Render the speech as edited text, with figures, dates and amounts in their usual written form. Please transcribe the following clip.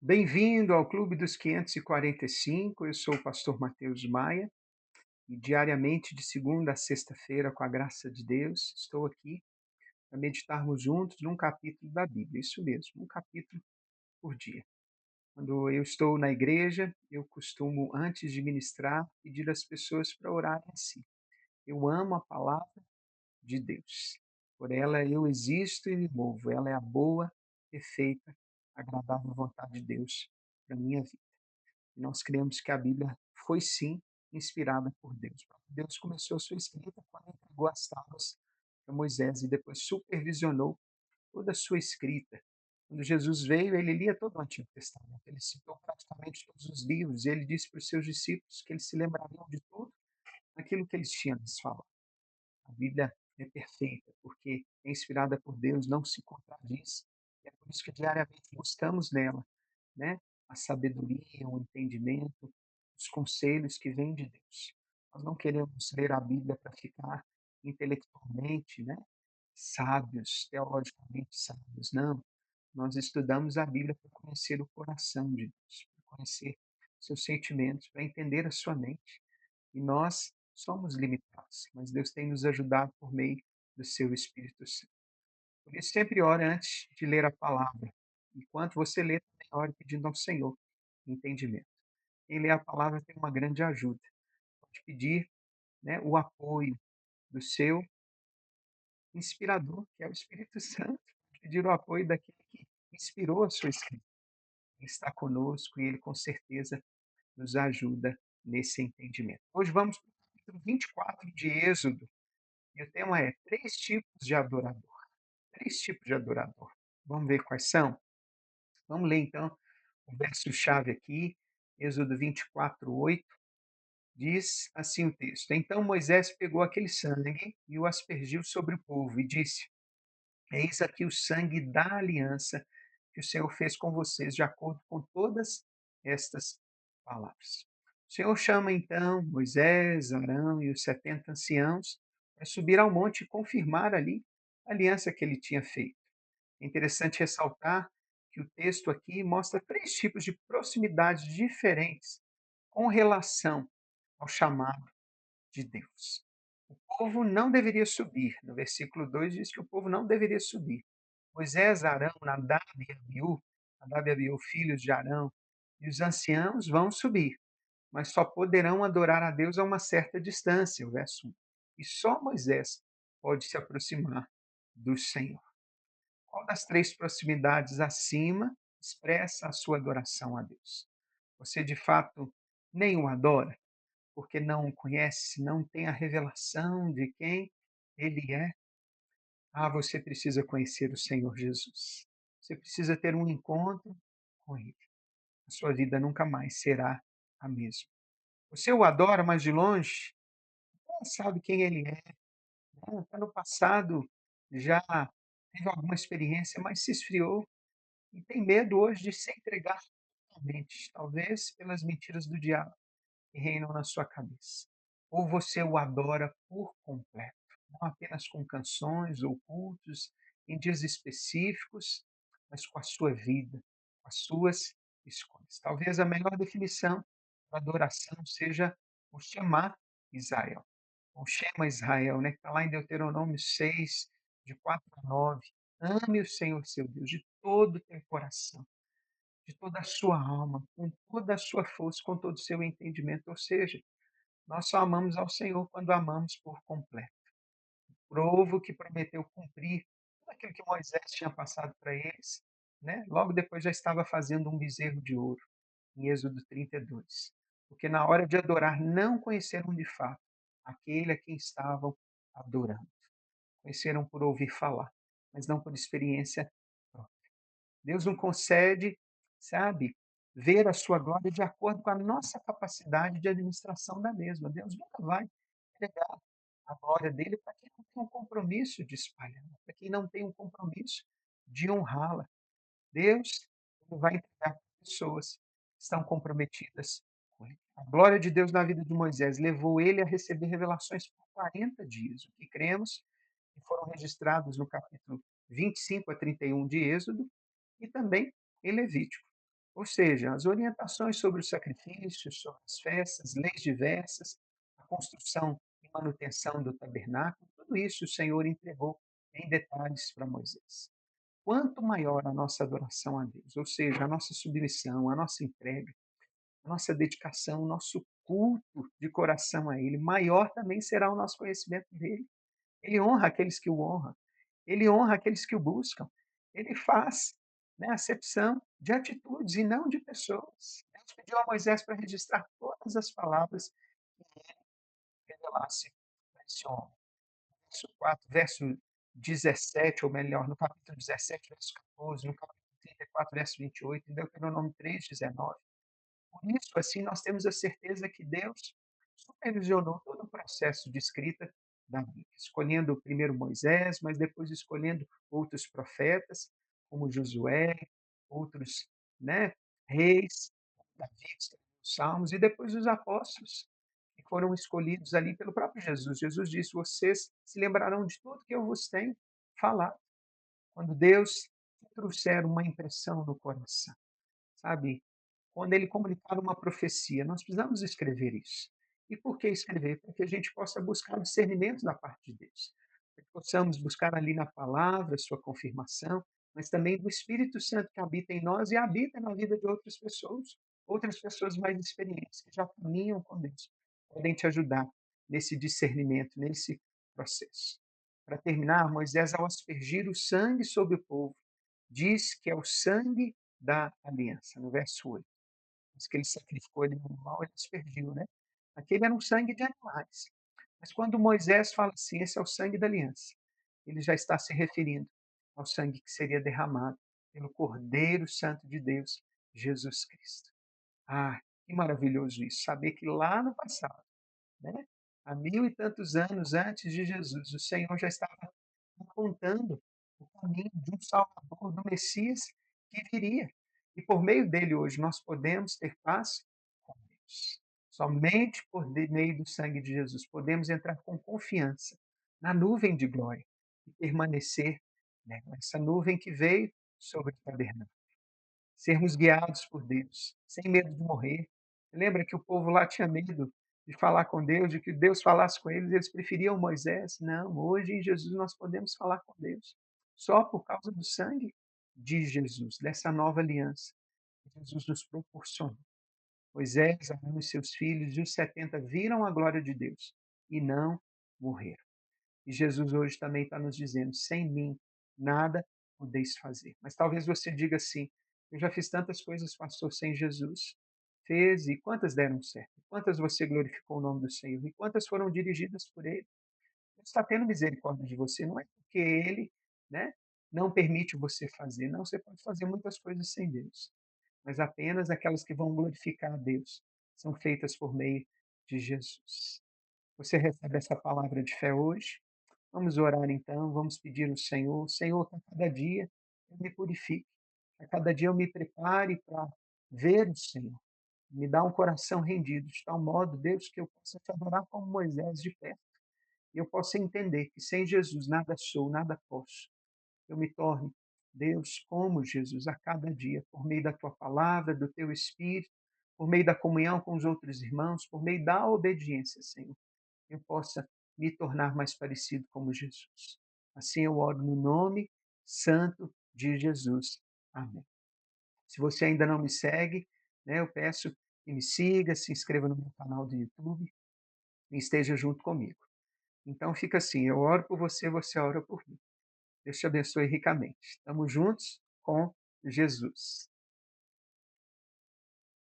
Bem-vindo ao Clube dos 545. Eu sou o pastor Mateus Maia e diariamente, de segunda a sexta-feira, com a graça de Deus, estou aqui para meditarmos juntos num capítulo da Bíblia. Isso mesmo, um capítulo por dia. Quando eu estou na igreja, eu costumo, antes de ministrar, pedir às pessoas para orarem assim. Eu amo a palavra de Deus. Por ela eu existo e me movo. Ela é a boa, perfeita, agradável vontade de Deus para a minha vida. Nós cremos que a Bíblia foi sim inspirada por Deus. Deus começou a sua escrita quando entregou as tábuas para Moisés e depois supervisionou toda a sua escrita. Quando Jesus veio, ele lia todo o Antigo Testamento, ele citou praticamente todos os livros, e ele disse para os seus discípulos que eles se lembrariam de tudo aquilo que eles tinham lhes falado. A Bíblia é perfeita, porque é inspirada por Deus, não se contradiz. É por isso que diariamente buscamos nela, né, a sabedoria, o entendimento, os conselhos que vêm de Deus. Nós não queremos ler a Bíblia para ficar intelectualmente, né, sábios, teologicamente sábios, não. Nós estudamos a Bíblia para conhecer o coração de Deus, para conhecer seus sentimentos, para entender a sua mente. E nós somos limitados, mas Deus tem nos ajudado por meio do seu Espírito Santo. Por isso, sempre ore antes de ler a palavra. Enquanto você lê, também ore pedindo ao Senhor entendimento. Quem lê a palavra tem uma grande ajuda. Pode pedir, né, o apoio do seu inspirador, que é o Espírito Santo. Pode pedir o apoio daquele que inspirou a sua escrita. Ele está conosco e ele com certeza nos ajuda nesse entendimento. Hoje vamos para o capítulo 24 de Êxodo. E o tema é três tipos de adorador. Três tipos de adorador. Vamos ver quais são? Vamos ler então o verso-chave aqui, Êxodo 24:8, diz assim o texto: Então Moisés pegou aquele sangue e o aspergiu sobre o povo e disse: Eis aqui o sangue da aliança que o Senhor fez com vocês, de acordo com todas estas palavras. O Senhor chama então Moisés, Arão e os 70 anciãos para subir ao monte e confirmar ali a aliança que ele tinha feito. É interessante ressaltar que o texto aqui mostra três tipos de proximidades diferentes com relação ao chamado de Deus. O povo não deveria subir. No versículo 2 diz que o povo não deveria subir. Moisés, Arão, Nadab e Abiú, filhos de Arão, e os anciãos vão subir, mas só poderão adorar a Deus a uma certa distância, o verso 1. E só Moisés pode se aproximar do Senhor. Qual das três proximidades acima expressa a sua adoração a Deus? Você de fato nem o adora, porque não o conhece, não tem a revelação de quem ele é? Ah, você precisa conhecer o Senhor Jesus. Você precisa ter um encontro com ele. A sua vida nunca mais será a mesma. Você o adora, mas de longe, não sabe quem ele é. Está no passado, já teve alguma experiência, mas se esfriou e tem medo hoje de se entregar totalmente, talvez pelas mentiras do diabo que reinam na sua cabeça. Ou você o adora por completo, não apenas com canções ou cultos em dias específicos, mas com a sua vida, com as suas escolhas. Talvez a melhor definição da adoração seja o chamar Israel, o Shema Israel, né, que está lá em Deuteronômio 6, de 4 a 9. Ame o Senhor seu Deus de todo o teu coração, de toda a sua alma, com toda a sua força, com todo o seu entendimento. Ou seja, nós só amamos ao Senhor quando amamos por completo. O povo que prometeu cumprir tudo aquilo que Moisés tinha passado para eles, né? Logo depois já estava fazendo um bezerro de ouro, em Êxodo 32. Porque na hora de adorar não conheceram de fato aquele a quem estavam adorando. Conheceram por ouvir falar, mas não por experiência própria. Deus não concede, sabe, ver a sua glória de acordo com a nossa capacidade de administração da mesma. Deus nunca vai entregar a glória dele para quem não tem um compromisso de espalhar, para quem não tem um compromisso de honrá-la. Deus não vai entregar para pessoas que estão comprometidas com ele. A glória de Deus na vida de Moisés levou ele a receber revelações por 40 dias, o que cremos que foram registrados no capítulo 25 a 31 de Êxodo, e também em Levítico. Ou seja, as orientações sobre os sacrifícios, sobre as festas, leis diversas, a construção e manutenção do tabernáculo, tudo isso o Senhor entregou em detalhes para Moisés. Quanto maior a nossa adoração a Deus, ou seja, a nossa submissão, a nossa entrega, a nossa dedicação, o nosso culto de coração a Ele, maior também será o nosso conhecimento dele. Ele honra aqueles que o honram, ele honra aqueles que o buscam, ele faz, né, acepção de atitudes e não de pessoas. Deus pediu a Moisés para registrar todas as palavras que ele revelasse para esse homem. Verso 4, verso 17, ou melhor, no capítulo 17, verso 14, no capítulo 34, verso 28, em Deuteronômio 3, 19. Por isso, assim, nós temos a certeza que Deus supervisionou todo o processo de escrita da Bíblia, escolhendo primeiro Moisés, mas depois escolhendo outros profetas, como Josué, outros, né, reis, Davi, que escreveu os Salmos, e depois os apóstolos, que foram escolhidos ali pelo próprio Jesus. Jesus disse: Vocês se lembrarão de tudo que eu vos tenho falado. Quando Deus trouxer uma impressão no coração, sabe? Quando ele comunicar uma profecia, nós precisamos escrever isso. E por que escrever? Para que a gente possa buscar o discernimento da parte de Deus. Para que possamos buscar ali na palavra sua confirmação, mas também do Espírito Santo que habita em nós e habita na vida de outras pessoas mais experientes, que já caminham com Deus, podem te ajudar nesse discernimento, nesse processo. Para terminar, Moisés, ao aspergir o sangue sobre o povo, diz que é o sangue da aliança, no verso 8. Mas que ele sacrificou ele no animal, ele desperdiu, né? Aquele era um sangue de animais. Mas quando Moisés fala assim, esse é o sangue da aliança, ele já está se referindo ao sangue que seria derramado pelo Cordeiro Santo de Deus, Jesus Cristo. Ah, que maravilhoso isso, saber que lá no passado, né, há mil e tantos anos antes de Jesus, o Senhor já estava apontando o caminho de um Salvador, do Messias que viria. E por meio dele hoje nós podemos ter paz com Deus. Somente por meio do sangue de Jesus podemos entrar com confiança na nuvem de glória e permanecer, né, nessa nuvem que veio sobre o tabernáculo. Sermos guiados por Deus, sem medo de morrer. Lembra que o povo lá tinha medo de falar com Deus, de que Deus falasse com eles preferiam Moisés? Não, hoje em Jesus nós podemos falar com Deus, só por causa do sangue de Jesus, dessa nova aliança que Jesus nos proporcionou. Moisés, Arão e seus filhos e os 70 viram a glória de Deus e não morreram. E Jesus hoje também está nos dizendo: sem mim, nada podeis fazer. Mas talvez você diga assim: eu já fiz tantas coisas, pastor, sem Jesus. Fez, e quantas deram certo? Quantas você glorificou o nome do Senhor? E quantas foram dirigidas por Ele? Ele está tendo misericórdia de você, não é porque Ele, né, não permite você fazer. Não, você pode fazer muitas coisas sem Deus. Mas apenas aquelas que vão glorificar a Deus são feitas por meio de Jesus. Você recebe essa palavra de fé hoje? Vamos orar então, vamos pedir ao Senhor: Senhor, que a cada dia eu me purifique, a cada dia eu me prepare para ver o Senhor. Me dá um coração rendido, de tal modo, Deus, que eu possa te adorar como Moisés de pé. E eu possa entender que sem Jesus nada sou, nada posso. Eu me torne, Deus, como Jesus, a cada dia, por meio da tua palavra, do teu Espírito, por meio da comunhão com os outros irmãos, por meio da obediência, Senhor, eu possa me tornar mais parecido como Jesus. Assim eu oro no nome santo de Jesus. Amém. Se você ainda não me segue, né, eu peço que me siga, se inscreva no meu canal do YouTube e esteja junto comigo. Então fica assim, eu oro por você, você ora por mim. Deus te abençoe ricamente. Estamos juntos com Jesus.